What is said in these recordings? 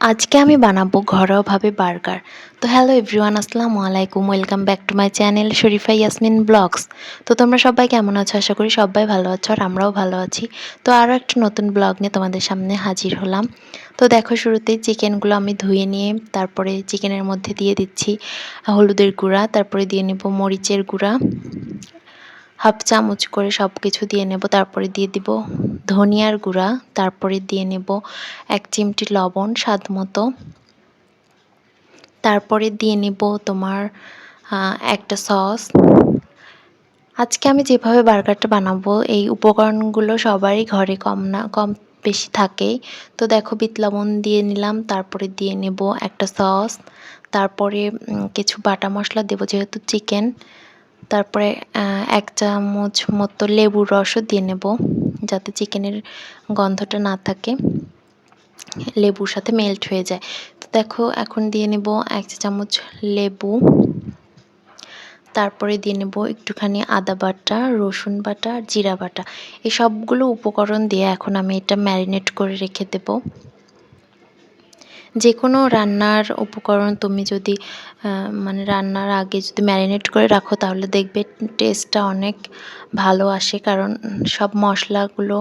আজকে আমি বানাবো ঘরোয়াভাবে বার্গার। তো হ্যালো এভরিওয়ান, আসসালামু আলাইকুম। Welcome back to my channel Sharifa Yasmin vlogs. তো তোমরা সবাই কেমন আছো? আশা করি সবাই ভালো আছো আর আমরাও ভালো আছি। তো আরও একটা নতুন ব্লগ নিয়ে তোমাদের সামনে হাজির হলাম। তো দেখো, শুরুতেই চিকেনগুলো আমি ধুয়ে নিয়ে তারপরে চিকেনের মধ্যে দিয়ে দিচ্ছি হলুদের গুঁড়া, তারপরে দিয়ে নেব মরিচের গুঁড়া, হাফ চামচ করে সব কিছু দিয়ে নেব। তারপরে দিয়ে দিব ধনিয়ার গুঁড়া, তারপরে দিয়ে নেব 1 চিমটি লবণ স্বাদ মতো, তারপরে দিয়ে নেব তোমার একটা সস। আজকে আমি যেভাবে বার্গারটা বানাবো এই উপকরণগুলো সবারই ঘরে কম বেশি থাকেই। তো দেখো, বিট লবণ দিয়ে নিলাম, তারপরে দিয়ে নেব একটা সস, তারপরে কিছু বাটা মশলা দেবো যেহেতু চিকেন, তারপরে 1 চামচ মতো লেবুর রসও দিয়ে নেব যাতে চিকেনের গন্ধটা না থাকে, লেবুর সাথে মেল্ট হয়ে যায়। তো দেখো, এখন দিয়ে নেব 1 চা চামচ লেবু, তারপরে দিয়ে নেব একটুখানি আদা বাটা, রসুন বাটা, জিরা বাটা। এই সবগুলো উপকরণ দিয়ে এখন আমি এটা ম্যারিনেট করে রেখে দেব। যে কোনো রান্নার উপকরণ তুমি যদি মানে রান্নার আগে যদি ম্যারিনেট করে রাখো তাহলে দেখবে টেস্টটা অনেক ভালো আসে, কারণ সব মশলাগুলো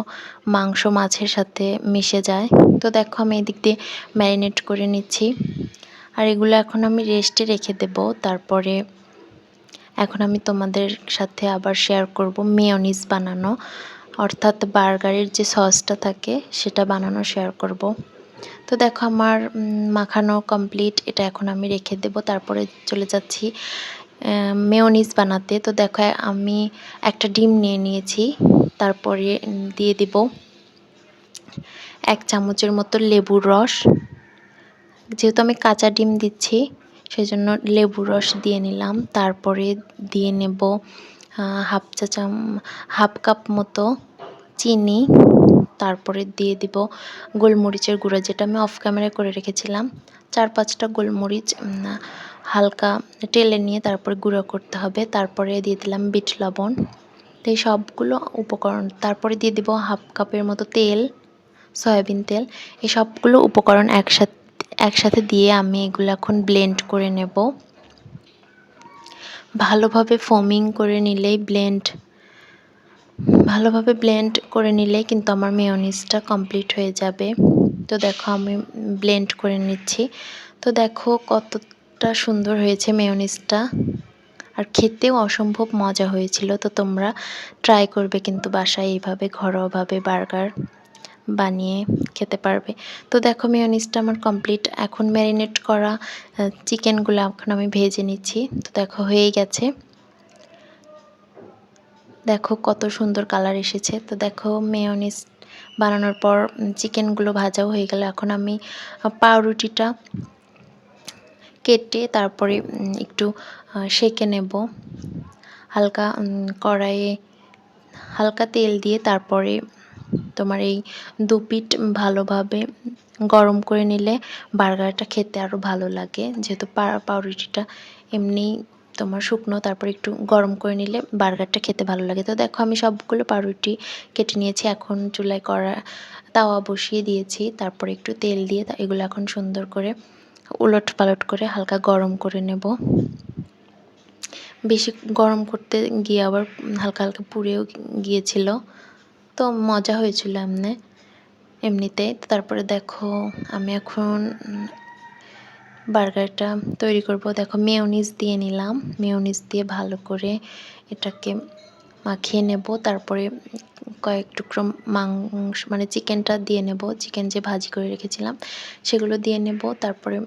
মাংস মাছের সাথে মিশে যায়। তো দেখো, আমি এদিক দিয়ে ম্যারিনেট করে নিচ্ছি আর এগুলো এখন আমি রেস্টে রেখে দেব। তারপরে এখন আমি তোমাদের সাথে আবার শেয়ার করব মেয়োনিজ বানানো, অর্থাৎ বার্গারের যে সসটা থাকে সেটা বানানো শেয়ার করব। তো দেখো, আমার মাখানো কমপ্লিট, এটা এখন আমি রেখে দেব। তারপরে চলে যাচ্ছি মেয়োনিজ বানাতে। তো দেখো, আমি একটা ডিম নিয়ে নিয়েছি, তারপরে দিয়ে দেব 1 চামচের মতো লেবুর রস। যেহেতু আমি কাঁচা ডিম দিচ্ছি সেজন্য লেবুর রস দিয়ে নিলাম। তারপরে দিয়ে নেব হাফ কাপ মতো চিনি, তারপরে দিয়ে দিব গোলমরিচের গুঁড়া, যেটা আমি অফ ক্যামেরায় করে রেখেছিলাম। 4-5টা গোলমরিচ হালকা টেলে নিয়ে তারপরে গুঁড়ো করতে হবে। তারপরে দিয়ে দিলাম বিট লবণ। তো এই সবগুলো উপকরণ, তারপরে দিয়ে দিব হাফ কাপের মতো তেল, সয়াবিন তেল। এই সবগুলো উপকরণ একসাথে দিয়ে আমি এগুলো এখন ব্লেন্ড করে নেব। ভালোভাবে ফোমিং করে নিলেই ভালোভাবে ব্লেন্ড করে নিলেই কিন্তু আমার মেয়োনিজটা কমপ্লিট হয়ে যাবে। তো দেখো, আমি ব্লেন্ড করে নিচ্ছি। তো দেখো কতটা সুন্দর হয়েছে মেয়োনিজটা, আর খেতেও অসম্ভব মজা হয়েছিল। তো তোমরা ট্রাই করবে কিন্তু বাসায় এইভাবে ঘরোয়াভাবে বার্গার বানিয়ে খেতে পারবে। তো দেখো, মেয়োনিজটা আমার কমপ্লিট। এখন ম্যারিনেট করা চিকেনগুলো এখন আমি ভেজে নিচ্ছি। তো দেখো, হয়েই গেছে। দেখো কত সুন্দর কালার এসেছে। তো দেখো, মেয়োনিজ বানানোর পর চিকেনগুলো ভাজাও হয়ে গেল। এখন আমি পাউরুটিটা কেটে তারপরে একটু সেঁকে নেব হালকা কড়াইয়ে, হালকা তেল দিয়ে। তারপরে তোমার এই 2 পিঠ ভালোভাবে গরম করে নিলে বার্গারটা খেতে আরও ভালো লাগে, যেহেতু পাউরুটিটা এমনি তোমার শুকনো, তারপর একটু গরম করে নিলে বার্গারটা খেতে ভালো লাগে। তো দেখো, আমি সবগুলো পাউরুটি কেটে নিয়েছি। এখন চুলায় তাওয়া বসিয়ে দিয়েছি, তারপরে একটু তেল দিয়ে এগুলো এখন সুন্দর করে উলট পালট করে হালকা গরম করে নেব। বেশি গরম করতে গিয়ে আবার হালকা হালকা পুড়েও গিয়েছিল, তো মজা হয়েছিল এমনিতে। তারপরে দেখো, আমি এখন বার্গারটা তৈরি করব। দেখো, মেয়োনিজ দিয়ে নিলাম, মেয়োনিজ দিয়ে ভালো করে এটাকে মাখিয়ে নেব। তারপরে কয়েক টুকরো মাংস মানে চিকেনটা দিয়ে নেব, চিকেন যে ভাজি করে রেখেছিলাম সেগুলো দিয়ে নেব। তারপরে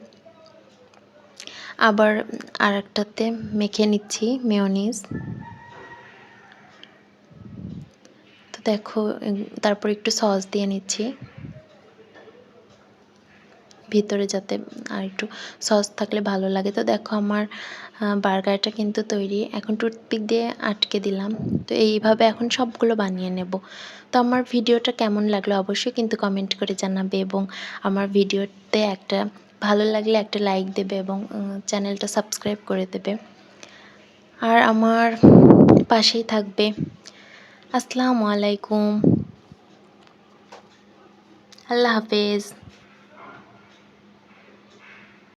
আবার আরেকটাতে মেখে নিচ্ছি মেয়োনিজ। তো দেখো, তারপর একটু সস দিয়ে নিচ্ছি ভিতরে, যাতে আর একটু সস থাকলে ভালো লাগে। তো দেখো, আমার বার্গারটা কিন্তু তৈরি। এখন টুথপিক দিয়ে আটকে দিলাম। তো এইভাবে এখন সবগুলো বানিয়ে নেব। তো আমার ভিডিওটা কেমন লাগলো অবশ্যই কিন্তু কমেন্ট করে জানাবে, এবং আমার ভিডিওতে একটা ভালো লাগলে একটা লাইক দেবে এবং চ্যানেলটা সাবস্ক্রাইব করে দেবে আর আমার পাশেই থাকবে। আসসালামু আলাইকুম, আল্লাহ হাফেজ।